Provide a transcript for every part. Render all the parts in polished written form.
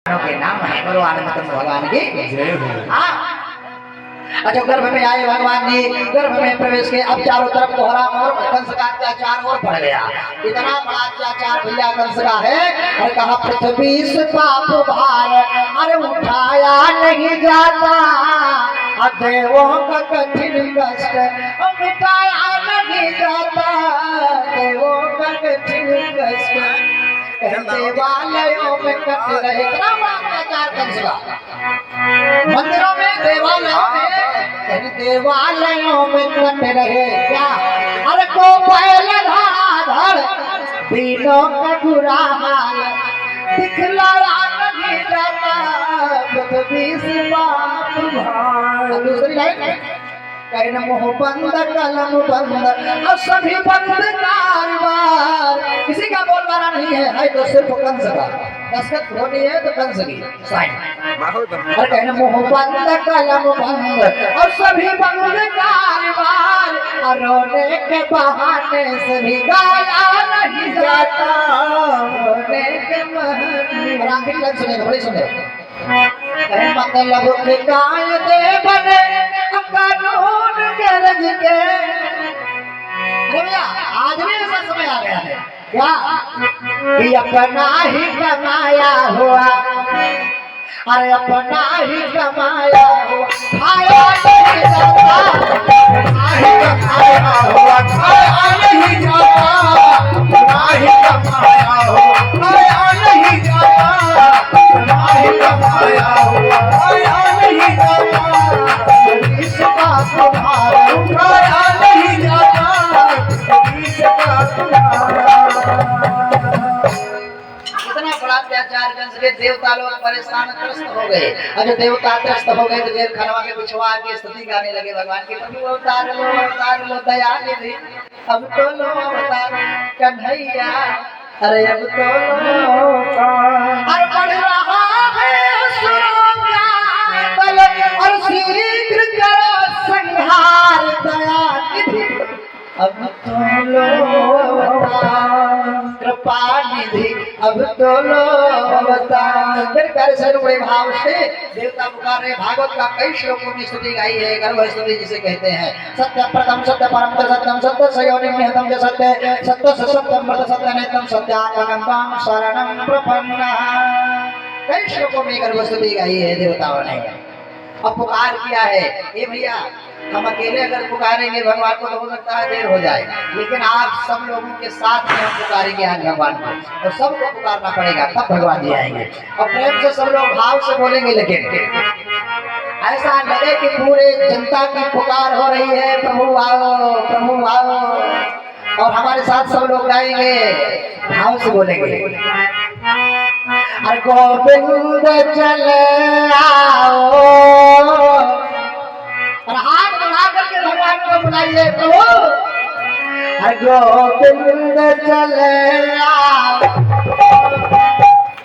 के नाम है बोलो आनंद भगवान की जय हो। हाँ। अच्छा गर्भ में आए भगवान जी, गर्भ में प्रवेश के अब चारों तरफ कोहरा और कंस का अत्याचार और बढ़ गया। इतना बड़ा अत्याचार भैया कंस का है। अरे कहा पृथ्वी से पाप भार अरे उठाया नहीं जाता, देवों का कठिन कष्ट मिटाया नहीं जाता, देवों का कठिन कष्ट देवालयों में कट रहे। इतना बड़ा अत्याचार कंस का, मंदिरों में देवालयों में कट रहे। क्या अरे को पहले धड़ दिनों का बुरा हाल दिखलाया नहीं जाता, पृथ्वी से पाप भार। दूसरी लाइन कहना मुंह बंद कलम बंद और सभी बंद कारबार। किसी का बोलबाला नहीं है तो सिर्फ कंस का। दस्तखत होनी है तो कंस की साइन। और कहना मुंह बंद कलम बंद और सभी बंद कारबार, और रोने के बहाने से भी गाया नहीं जाता, रोने के बहाने। आखिरी लाइन सुनेगा, बड़ी सुने। मतलब के कायदे बने कानून गरज के। भैया आज भी ऐसा समय आ गया है क्या कि अपना ही कमाया हुआ, अरे अपना ही कमाया हुआ खाया नहीं जाता, अपना ही कमाया हुआ खाया नहीं जाता, अपना ही कमाया हुआ खाया नहीं जाता, अपना ही कमाया हुआ खाया नहीं जाता, इसका तुम्हारा उठाया नहीं जाता, इसका तुम्हारा। इतना बड़ा अत्याचार कंस के देवता लोग परेशान त्रस्त हो गए। अब जब देवता त्रस्त हो गए तो जेल खनवा के पिछवा के स्तुति गाने लगे भगवान की। प्रभु अवतार लो दया निधि, अब तो लो अवतार कन्हैया, अरे अब तो लो और बढ़ रहा है असुरों का बल, और शीघ्र करो संहार दया निधि, अब तो लो कृपा निधि, अब तो लो अवतार। फिर प्यारे से बड़े भाव से देवता पुकार रहे। भागवत का कई श्लोकों में स्तुति गाई है। गर्भ स्तुति जिसे कहते हैं। सत्य प्रथम सत्य परम सत्यम सत्य सयोनिम निहतम च सत्य सत्य सत्यम मृत सत्य नेतम सत्यागमं शरणं प्रपन्नः। कई श्लोकों में गर्भ स्तुति गाई है देवताओं ने। अब पुकार किया है। ये भैया हम अकेले अगर पुकारेंगे भगवान को तो हो सकता है देर हो जाए, लेकिन आप सब लोगों के साथ में हम पुकारेंगे आज भगवान को, और सबको पुकारना पड़ेगा तब भगवान जी आएंगे। और प्रेम से सब लोग भाव से बोलेंगे, लेकिन ऐसा लगे कि पूरे जनता की पुकार हो रही है, प्रभु आओ प्रभु आओ। और हमारे साथ सब लोग गाएंगे, भाव से बोलेंगे। अरे गोविंद चले आओ, और हाथ बढ़ा करके भगवान को बुलाइए प्रभु। अरे गोविंद चले आओ,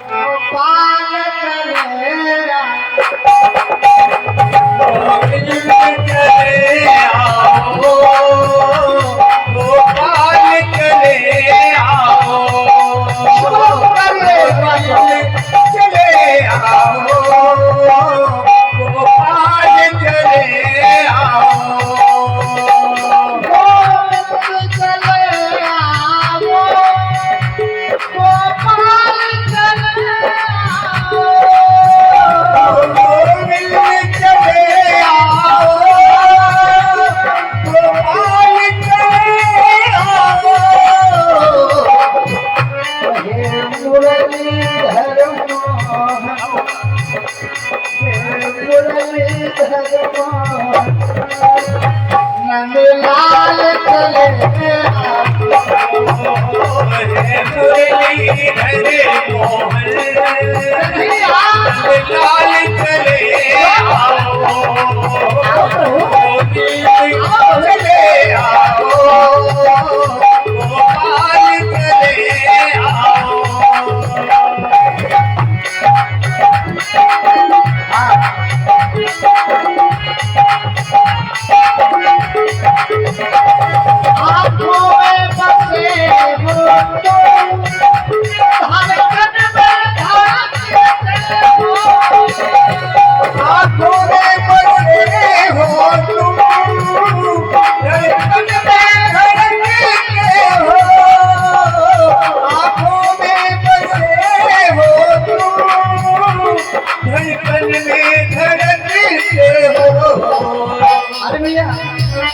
गोपाल चले आओ, गोविंद चले आओ, गोपाल चले आओ, चले आओ, गोपाल चले आओ, गोविंद चले आओ, गोपाल चले आओ, गोविंद चले आओ, गोपाल चले आओ। हे मुरलीधर मोहन, हे मुरलीधर मोहन, नंदलाल चले आओ, हे मुरलीधर मोहन, लाल चले आओ, गोविंद चले आओ, गोपाल चले आओ। आँखों में बसे हो तो धड़कन में धड़कते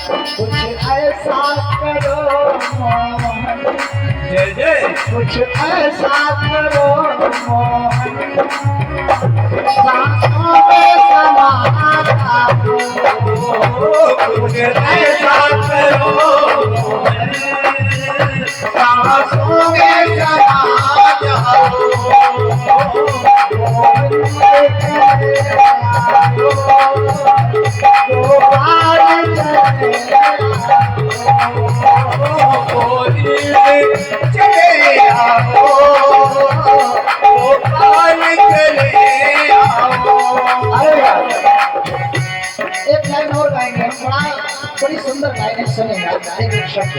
कुछ ऐसा करो मोहन, जय जय कुछ ऐसा करो मोहन, सांसों में समा जाओ, कुछ ऐसा करो सांसों में समा जाओ, चले आओ गोपाल चले आओ। अरे यार, एक लाइन और गाएंगे हम, बड़ी सुंदर गायन सुनेंगे आप। एक शब्द,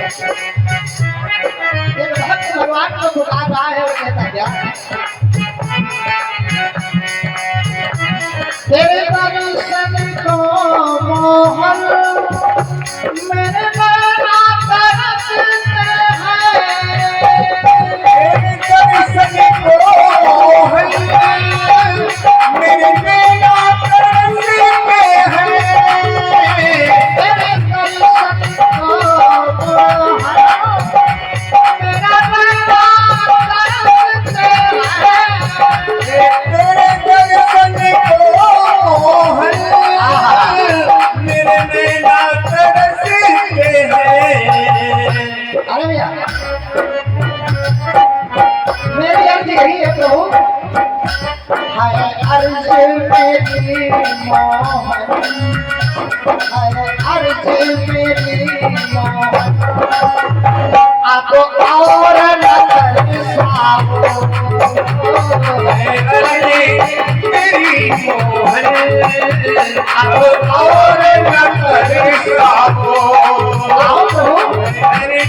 एक भक्त भगवान को बुला रहा है, वो कहता क्या, तेरे दर्शन को मोहन मेरे नैना तरसते हैं, मेरे दर्शन को मोहन मेरे नैना तरसते हैं। तेरे दर्शन को मोहन मेरा नैना तरसते हैं, तेरे दर्शन को मोहन मेरे नैना तरसते हैं। अरे भैया, मेरी अर्ज यही है प्रभु, हाय अर्ज मेरी मोहन, हाय अर्ज मेरी मोहन, आपको और न तरसाओ, अरे मेरी मोहन अब और न तरसाओ। आओ प्रभु, अरे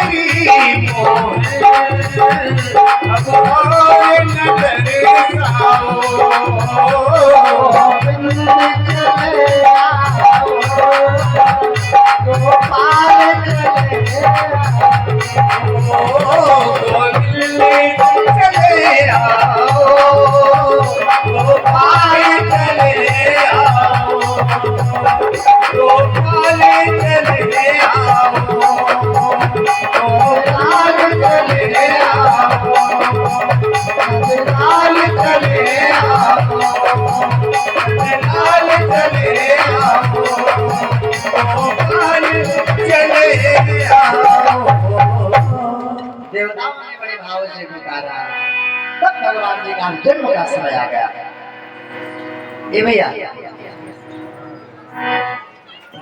मेरी मोहन अब और न तरसाओ। गोविंद चले आओ, गोपाल चले आओ, गोपाल चले आओ गोपाल चले आओ गोपाल चले आओ लाल चले आओ, लाल चले आओ गोपाल चले आओ। देवताओं ने बड़े भाव से पुकारा, तब भगवान जी का जन्म का समय आ गया। ये भैया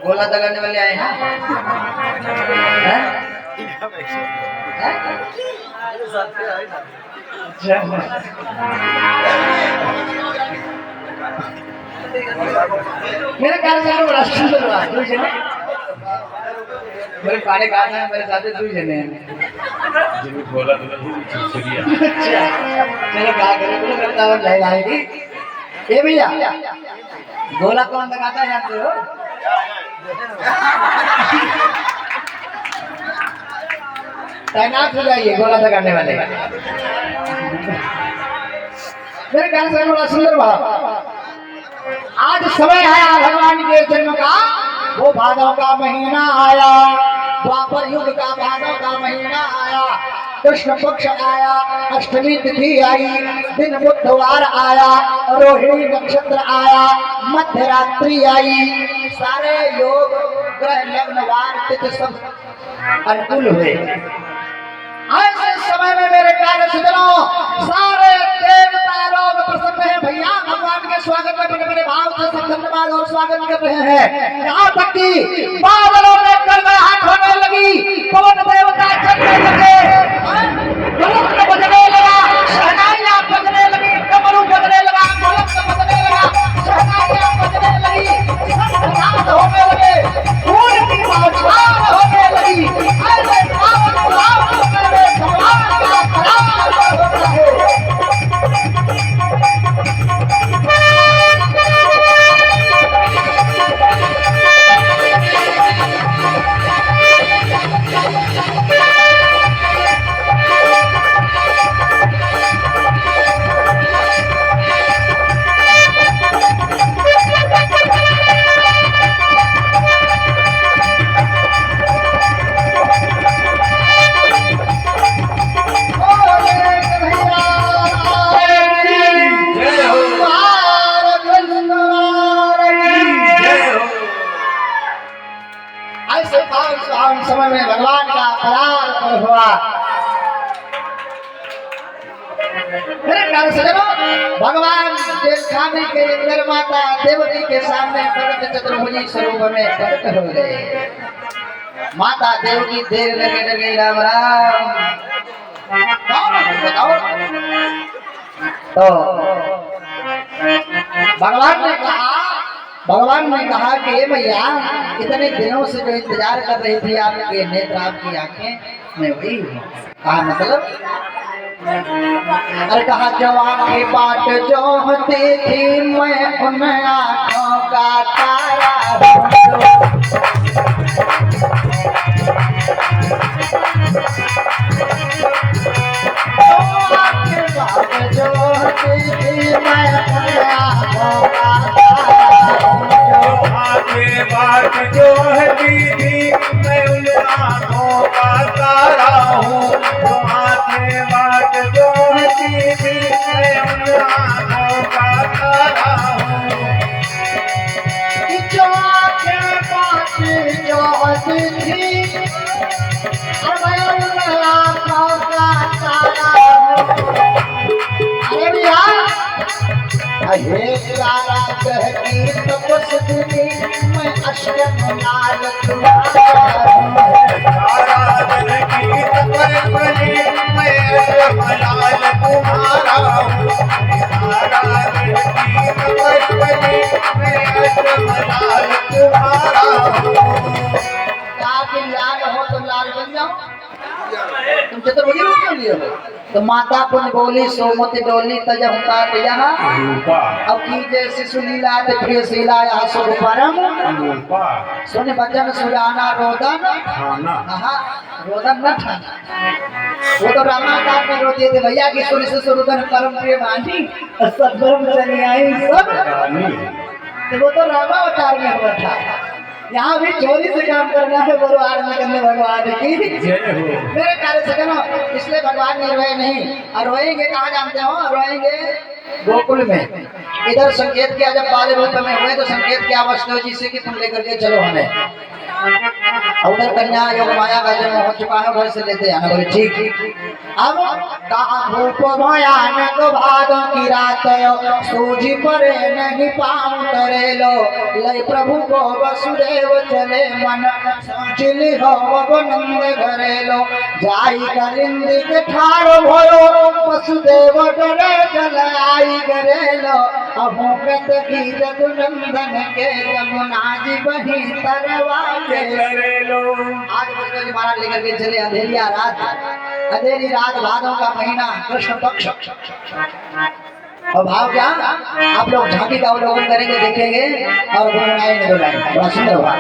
गोला दगाने वाले आए हैं, हैं? हैं? अच्छा। मेरे ख्याल से बड़ा सुंदर हुआ, दो जने मेरे पाने का है, मेरे साथ दो जने हैं। बोला अच्छा, चलो क्या करें, बोलो वृंदावन ले जाएगी। ये भैया गोला कौन लगाता है जानते हो? तैनात हो जाइए गोला लगाने वाले। मेरे ख्याल से बड़ा सुंदर भाव, आज समय आया भगवान के जन्म का, वो भादव का महीना आया, द्वापर युग का भादव का महीना आया, कृष्ण पक्ष आया, अष्टमी तिथि आई, दिन बुधवार आया, रोहिणी नक्षत्र आया, मध्य रात्रि आई, सारे योग ग्रह लग्न वार तिथि सब अनुकूल हुए। ऐसे समय में मेरे प्यारे सुजनों, सारे देवता लोग प्रसन्न हैं भैया, भगवान के स्वागत में बड़े बड़े भाव से सब धन्यवाद और स्वागत कर रहे हैं। यहाँ तक कि बादलों में गड़गड़ाहट होने लगी, पवन देवता चलने लगे, ढोलक बजने लगा, शहनाइयाँ बजने लगी, डमरू बजने लगा, ढोलक बजने लगा, शहनाइयाँ बजने लगी, संगीत होने लगे, फूल की बौछार होने लगी। ऐसे पावन भाव में भगवान का पराक्रम होता है। समय में भगवान का परार हुआ। मेरे प्यारे सज्जनों, भगवान जेल खाने के अंदर माता देवकी के सामने प्रकट चतुर्भुजी स्वरूप में प्रकट हो गए। माता देवकी देर लगे राम राम। बताओ तो भगवान ने कहा कि भैया इतने दिनों से जो इंतजार कर रही थी आपके नेत्र आपकी आंखें, मैं वही हूँ। कहा मतलब? अरे कहा जो आंखें बाट जो होती थी मैं उन आंखों का तारा हूँ। जो होती थी मैं उन आंखों का तारा हूँ। आंखें बाट जो हटी थी मैं उन आंखों का तारा हूँ। जो आंखें बाट जो हटी थी मैं उन आंखों का तारा हूँ। जो आंखें बाट जो होती थी मैं उन आंखों का तारा हूँ। अरे भैया हे तारा कहती तपस्वी मैं अष्टम लाल तुम्हारा हूँ। तारा की तपस्वी मैं अष्टम लाल तुम्हारा हूँ। तारा की तपस्वी मैं अष्टम लाल तुम्हारा हूँ। ताकि लाल हो तो लाल बन जाओ। तुम चतुर्भुजी रूप क्यों लिए हो? तो माता पुन बोली सोमति डोली तज हुकार यहाँ अब की जैसी सुनीला प्रिय शीला यहाँ सुरपरम सुन बचन सुजाना रोदन रोदन न ठाना। वो तो रामाकार में रो दिए थे भैया की सुर से सुरुदन परम प्रिय वाणी सदबरम चली आई सब। तो वो तो रामावतार में हुआ था। यहाँ भी चोरी से काम करना है बरुआर में करने भगवान की। मेरे प्यारे सज्जनों, इसलिए भगवान ने रोए नहीं। और रोएंगे कहाँ जानते हो? रोएंगे गोकुल में। इधर संकेत किया जब बाल रूप में हुए तो संकेत किया वैष्णव जी से कि तुम लेकर के चलो हमें। उधर कन्या योग माया का जन्म हो चुका है, उधर से लेते आना। बोले ठीक। अब कहा भूप भयानक भादों की रात सूझी परे नहीं पाऊं तरे लो लय प्रभु को वसुदेव चले मन सोचिली हो नंद घरे लो जाई कलिंदी के ठारो भयो वसुदेव डरे जलाई घरे लो अभोगत की जदुनंदन के जमुना जी बही तरवा के करे लो। आज वसुदेव जी महाराज लेकर के चले अंधेरी रात भादों का महीना कृष्ण पक्ष। और भाव क्या? आप लोग झांकी का अवलोकन करेंगे देखेंगे और गुनगुनाएंगे दो लाइन। बड़ा सुंदर भाव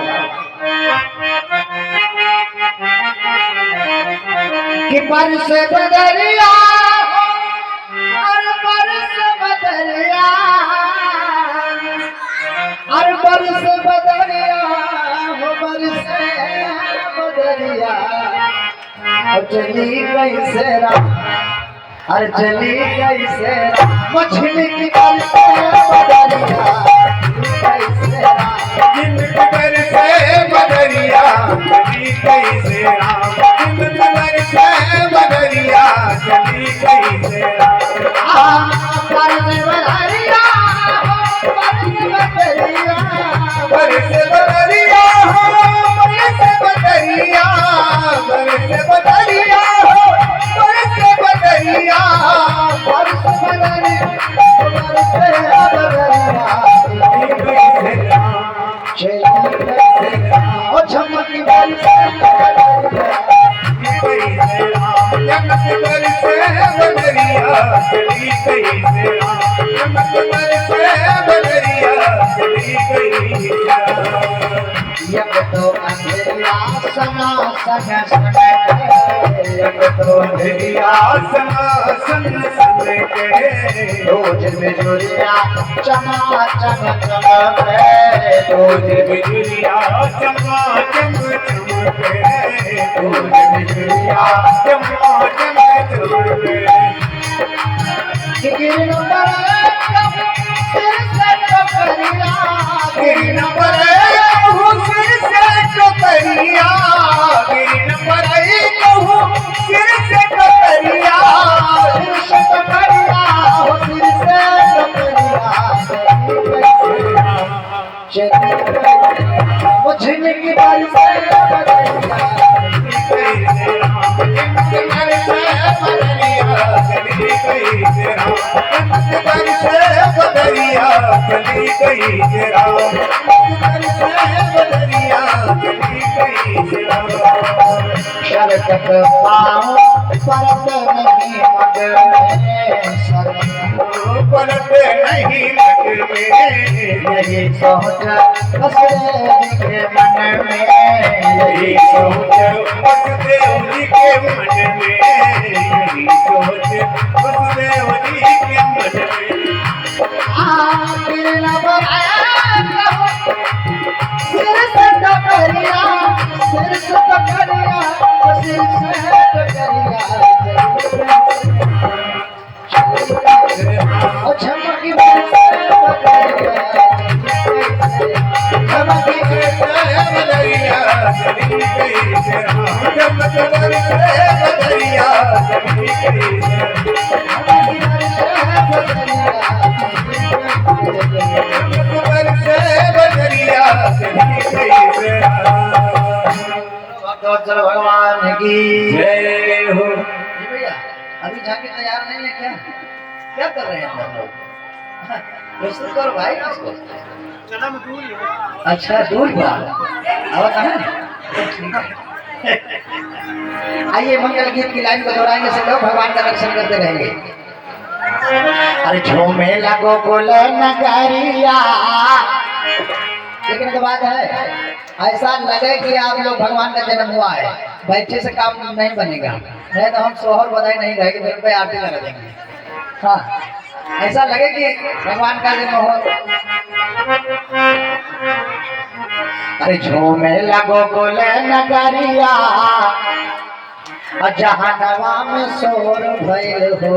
कि बरस बदरिया और बरस बदरिया और बरस बदरिया हो बरस बदरिया और चली कैसे राम और चली कैसे राम मछली की बरसे बदरिया कैसे राम जिंदगी बरसे बदरिया चली कैसे राम। जिंदगी बरसे बदरिया चली कैसे राम। बरस बदरिया बरस बदरिया हो बरस बदरिया बरस बदरिया हो बरस बदरिया बरस बदरिया कैसे राम। ओ झमकी बरसे कैसे राम। जगत बरसे बदरिया चली कैसे राम। जगत बरसे बदरिया चली कैसे राम। यक तो अंधेरिया सना सन सन यक तो अंधेरिया सना सन सन के रोज बिजुलिया चमा चम चमके रोज बिजुलिया चमा चम चमके रोज बिजुलिया चमा चम चमके। गिरन पर सिर से टकरिया गिरन पर सिर से टकरिया गिरन चली गई जरा बदरिया चली गई जरा शरकत पाऊं परत नहीं मग में पलट नहीं लग में यही सोच बसदेव के मन में यही सोच वसुदेव जी के मन में यही सोच वसुदेव जी के मन में सिर से टकरिया सिर से टकरिया सिर से टकरिया झमकी बदरिया चली गई जरा चमक बदरिया चली गई बदरिया चली गई चलो भगवान की जय हो। भैया अभी जाके तैयार नहीं है क्या? क्या कर रहे हैं आप लोग? प्रस्तुत करो भाई इसको। अच्छा दूर हुआ अब कहाँ? आइए मंगल गीत की लाइन को दोहराएंगे सब लोग भगवान का दर्शन करते रहेंगे। अरे झूमे लगो गोल नगरिया लेकिन तो बात है ऐसा लगे कि आप लोग भगवान का जन्म हुआ है बैठे से काम नहीं बनेगा नहीं तो हम सोहर बधाई नहीं गाएंगे मेरे पे आरती लगा देंगे। हाँ ऐसा लगे कि भगवान का जन्म हो। अरे झूमे लगो गोल नगरिया जहानवा में शोर भइल हो।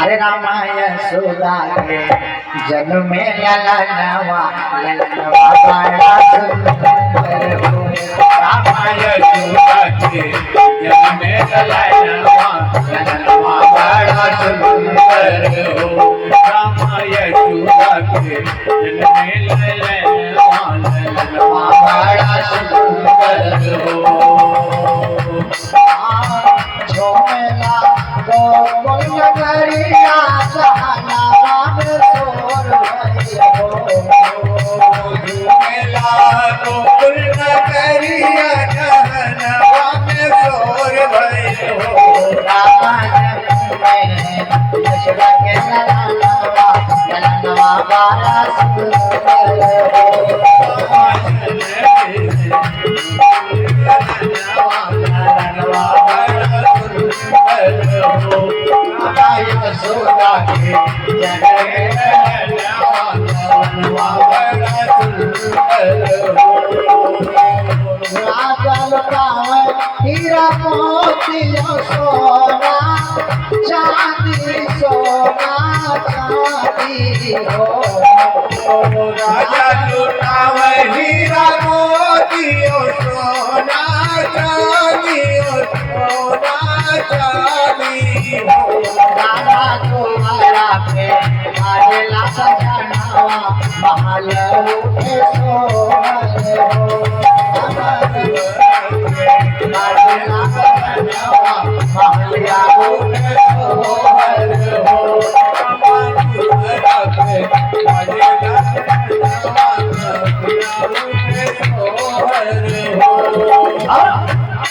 अरे रामायण सुधा के जन्म में ललनवा बड़ा सुंदर हो। रामायण सुधा के जन्म में ललनवा बड़ा सुंदर हो। रामायण सुधा के जन्म में ललनवा बड़ा सुंदर हो। झूमेला गोकुल नगरिया जहानवा में शोर भइल हो। झूमेला गोकुल नगरिया जहानवा में शोर भइल हो। रामायण में यशोदा के ललनवा बड़ा सुंदर हो। यशोदा के राजल पावे हीरा मोतियो सोना चांदी सोना चांदी हो। राजा लुटावे हीरा मोतियो सोना चांदियो सोना चांदी हो। राजा तुम्हारा पे आजेला सजनावा महल उठे सोहर हो। आजेला सजनावा महलिया उठे सोहर हो।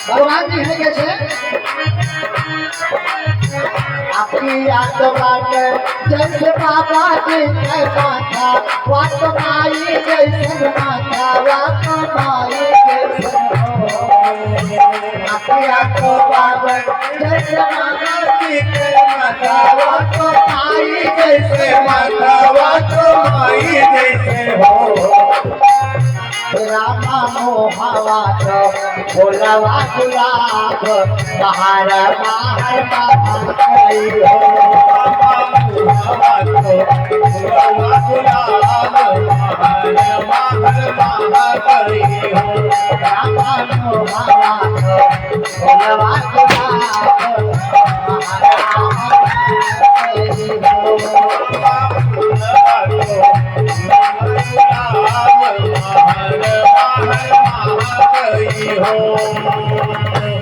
भगवान जी है कैसे आपकी याद बात जैसे बाबा जी के माथा वाट माई जैसे माथा वाट माई जैसे आपकी याद बाबा जैसे बाबा जी के माथा वाट माई जैसे माता वाट माई जैसे हो। रामा मोहवा तो बोलवा गुलाब बाहर बाहर बाहर कई हो। रामा मोहवा तो बोलवा गुलाब बाहर बाहर कई हो।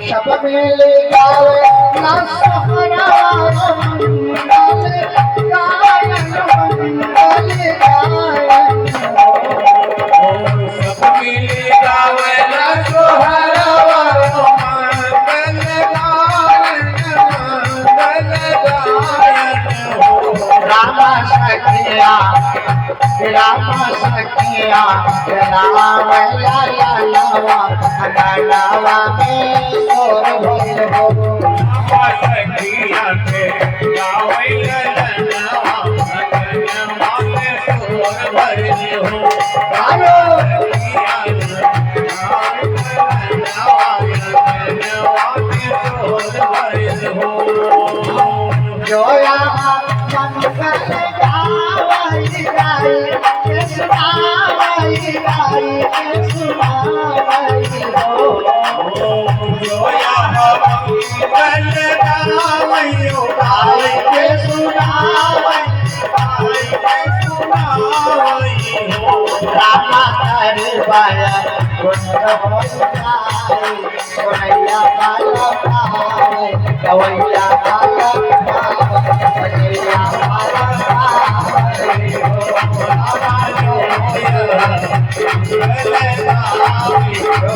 सब मिल जावे ना सोहरा मंगल गायन सखिया रामा सखिया नाम लाला लावा लावा में सोर भइल हो सखिया के गावै ललनवा अगनमा में सोर भइल हो आयो जोया मंगल गावै गाई सुनावै गाई सुनावै हो जोया मंगल गावैयो गाई के सुनावै रामा दरबार कुंड हो जाए सोनैया बाला पावे कवैया बाला पावे कवैया बाला पावे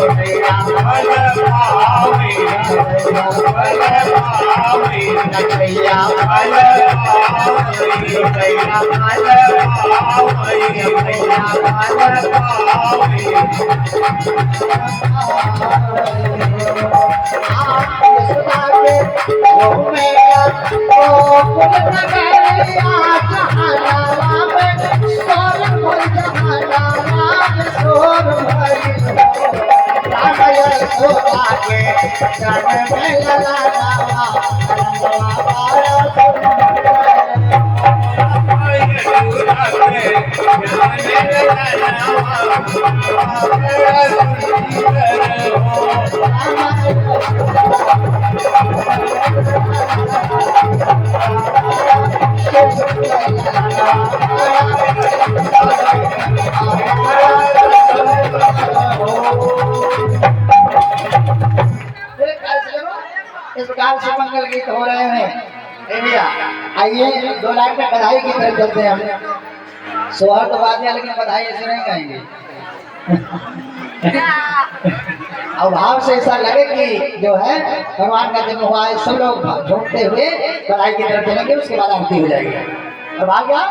सोनैया बाला पावे कवैया बाला इस प्रकार से मंगल गीत हो रहे हैं भैया। आइए 2 लाइन में बधाई की तरफ चलते हैं हम। सोहर तो बाद में, लेकिन बधाई ऐसे नहीं गाएंगे। और भाव से ऐसा लगे कि जो है भगवान का जन्म हुआ है, सब लोग झूमते हुए बधाई की तरफ चलेंगे, उसके बाद आरती हो जाएगी। और भाव क्या?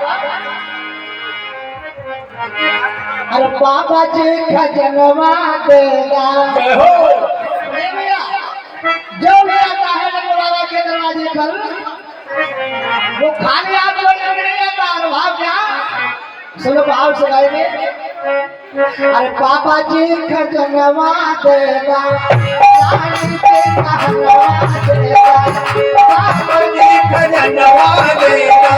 अरे बाबा जी का जन्मा देगा जो भी आता है लंगो बाबा के दरवाजे पर, वो खाली हाथ लौटकर नहीं आता। और भाव क्या? सब लोग भाव से गाएंगे। अरे पापा जी का जन्मा देगा, रानी के कहनवा देगा, पापा जी का जन्मा देगा,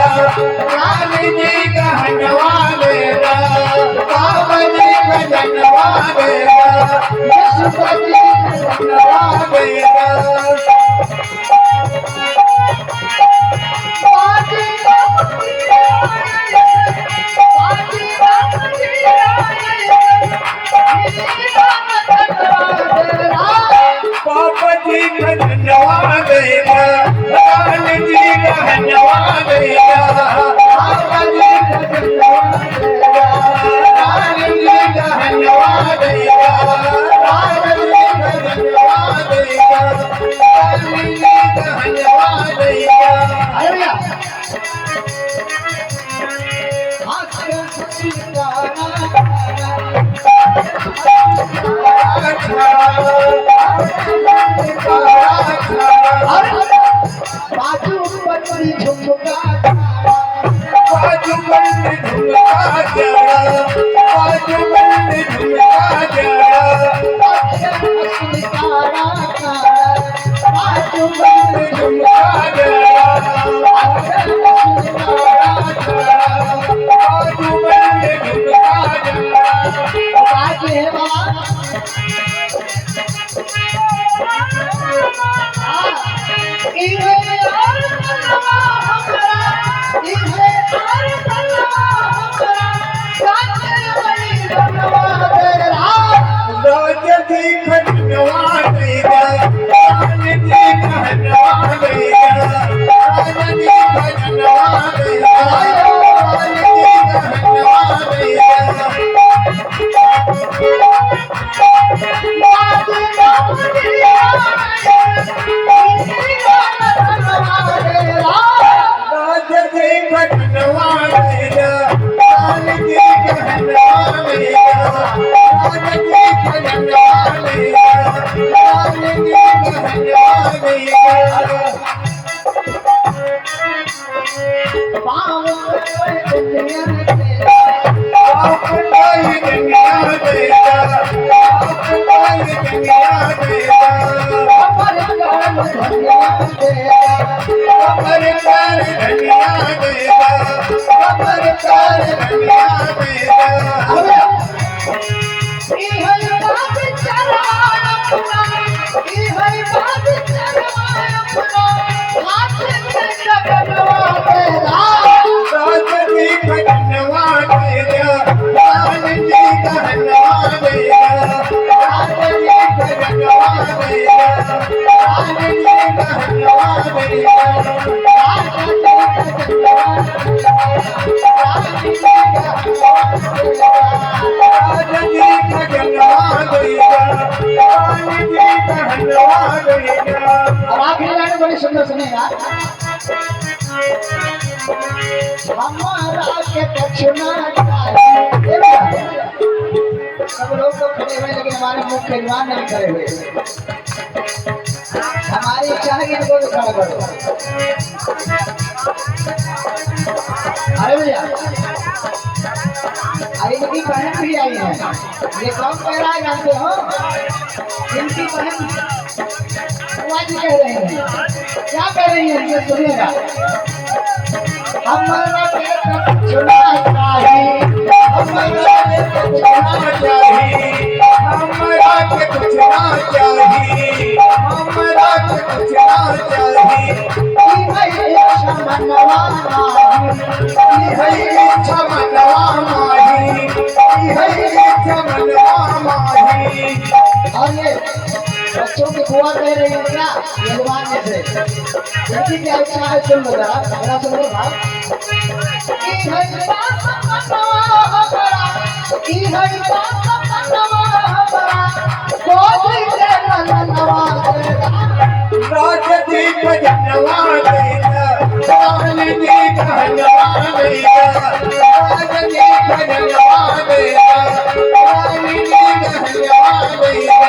रानी जी का कहनवा देगा, पापा जी का जन्मा देगा, यीशु का जी का जन्मा देगा। पापा जी का जन्मा देगा, रानी जी का कहनवा देगा, पापा जी का जन्मा देगा, रानी जी का कहनवा देगा, रानी जी का जन्मा देगा, रानी जी का कहनवा देगा। अरे भैया हाथ में खुशी बाजू पटरी झुमका बाजू बंद झुमका जरा, बाजू बंद झुमका जरा, बाजू बंद झुमका जरा, बाजू बंद झुमका जरा। बाजे बाबा राजा जी खनवा देगा, रानी जी कहनवा देगा, राजा जी खनवा देगा, रानी जी कहनवा देगा। राजा जी खनवा देगा, पाँव पे दुनिया में अमर करम धनिया देगा ई हर बात चलाए अपना ई हर बात चलाए अपना हाथ में लगनवा तेरा राजनी खनवा देगा राजनी खनवा देगा राजनी खनवा देगा राजनी खनवा देगा राजनी खनवा देगा और आखिरी लाइन बड़ी सुंदर सुनेगा हमारा के पछुना सब लोग तो खड़े हुए लेकिन हमारे मुख के जवान नहीं खड़े हुए हमारी इच्छा है कि इनको भी खड़ा करो अरे भैया अरे इनकी बहन भी आई है ये कौन कह रहा है जानते हो इनकी बहन जी कह रहे हैं क्या कह रही है ये सुनिएगा हमारा चुना चाहिए हमारा चुना चाहिए हमारा चुना चाहिए हमारा चुना चाहिए मनवा और ये बच्चों की बुआ कह रही है क्या यजमान में से इनकी क्या इच्छा है सुन लो जरा बड़ा सुन लो भाई की हरिता मनवा हमारा की हरिता मनवा हमारा कोई के मनवा राजदी जनवा देगा राजदी जनवा देगा राजदी जनवा देगा राजदी जनवा देगा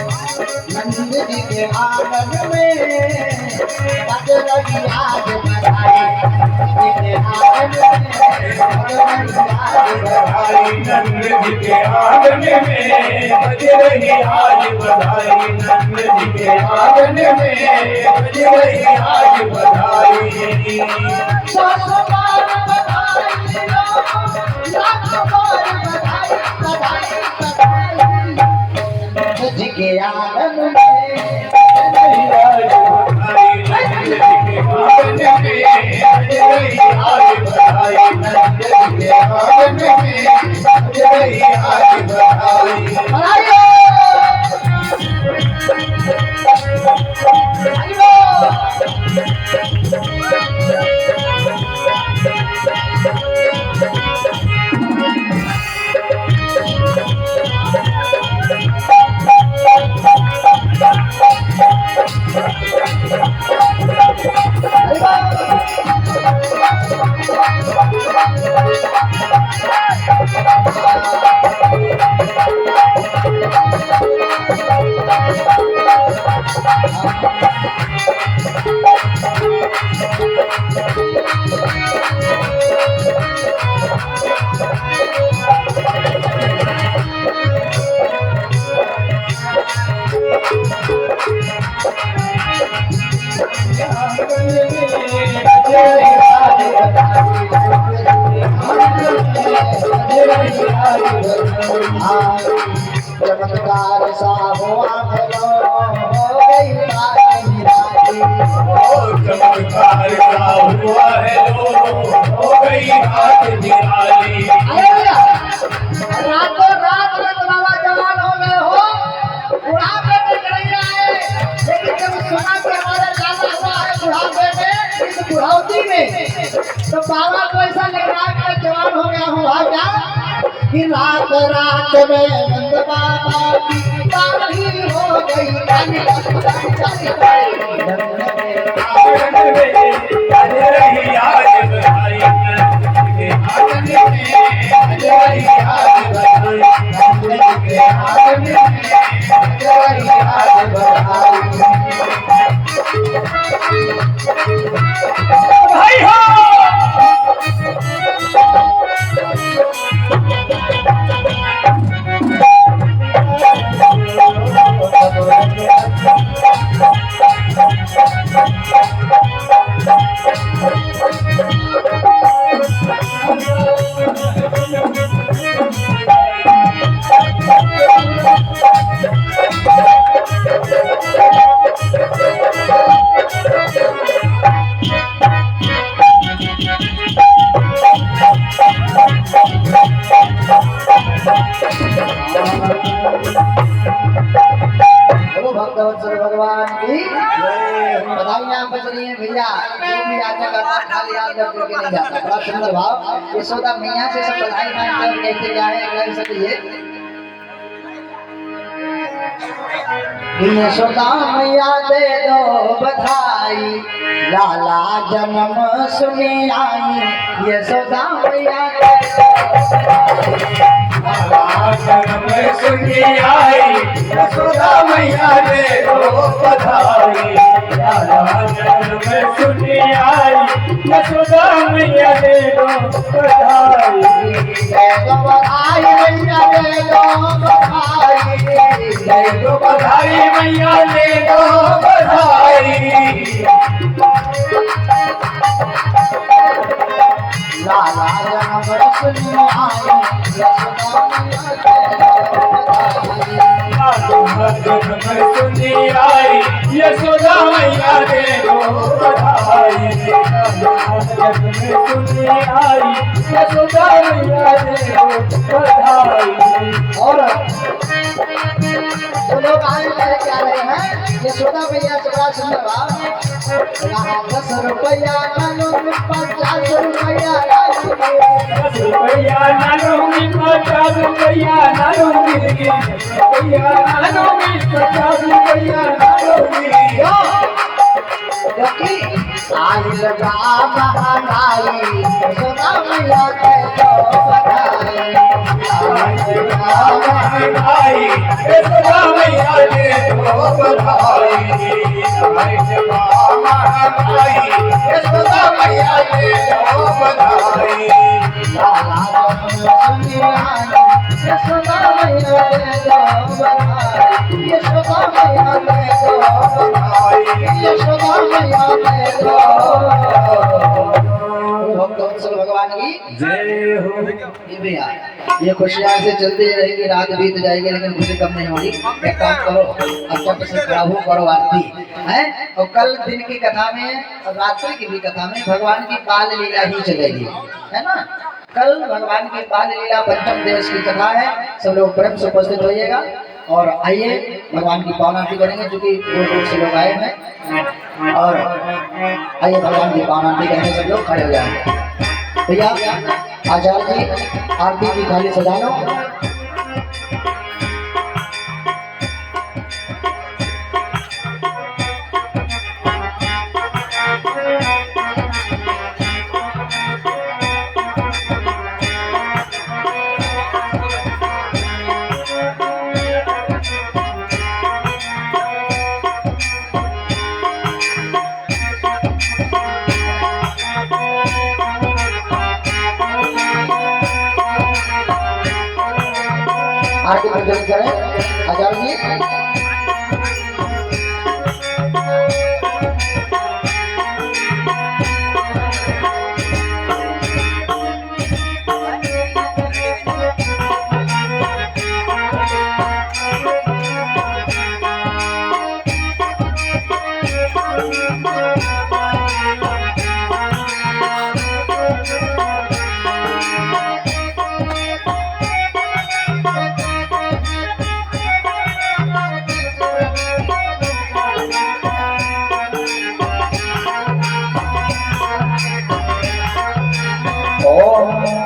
नंदी के आंगन में बजरंगी आज बधाई के आंगन नंद जी के आंगन में बज रही आज बधाई नंद जी के आंगन में बज रही आज बधाई लाख बार बधाई जी के आंगन में चमत्कार सा हुआ भलो हो गई बात निराली। चमत्कार का हुआ है हो गई बात निराली। रातों रात में बाबा जवान हो गए हो, बुढ़ापे में नहीं आए, लेकिन जब सुना कि हमारा जाना हुआ है बुढ़ापे में, इस बुढ़ौती में, तो बाबा को ऐसा लग रहा है कि मैं जवान हो गया हूँ। क्या कि रात रात में नंद बाबा की दाढ़ी हो गई काली काली काली काली काली। आज रही आज बधाई आज रही आज बधाई भाई हो। भक्तवत्सल भगवान की बधाइयां बज रही हैं भैया। जो भी आजा करता खाली हाथ जब करके नहीं जाता। बड़ा सुंदर भाव। यशोदा मैया से सब बधाई मांगते हैं, कहते क्या है कर सकिए। यशोदा मैया दे दो बधाई, लाला जन्म सुने आई। यशोदा मैया दे दो जन्म सुनी आई, यशोदा मैया दे दो बधाई। जन्म सुनी आई, यशोदा मैया दे दो बधाई। दे दो बधाई मैया दे दो बधाई, दे दो बधाई मैया दे दो बधाई। लाला जन्म सुनी आई, यशोदा मैया दे दो बधाई। जन्म सुनी आई, यशोदा मैया दे दो बधाई। जन्म सुनी आई, यशोदा मैया दे दो बधाई। और जो लोग आए लेके आ रहे हैं यशोदा मैया से बड़ा सुंदर भाव। 10 रुपया नानो में 50 रुपया 10 रुपया नानो में 50 रुपया नानो मिल गई। रुपया नानो में 50 रुपया नानो मिल गई। क्योंकि आई लगा महंगाई, यशोदा मैया के दो बधाई। आई यशोदा मैया दे दो बधाई। यशोदा मैया दे दो बधाई। लाला सुनी आई, यशोदा मैया दे दो बधाई। यशोदा मैया दे दो बधाई, यशोदा मैया दे दो। भक्तवत्सल भगवान की जय हो। ये भैया ये खुशियाँ से चलती रहेगी, रात बीत जाएगी लेकिन खुशी कम नहीं होगी। एक काम करो, अब से खड़ा हो करो आरती है। और कल दिन की कथा में और रात्रि की भी कथा में भगवान की बाल लीला ही चलेगी, है ना। कल भगवान की बाल लीला पंचम दिवस की कथा है। सब लोग प्रेम से उपस्थित होइएगा और आइए भगवान की पावन आरती करेंगे, क्योंकि दूर दूर से लोग आए हैं। और आइए भगवान की पावन आरती करेंगे, सब लोग खड़े हो जाएंगे। भैया आचार्य जी आरती की थाली सजा लो। आरती प्रज्वलित करें आचार्य जी। हूँ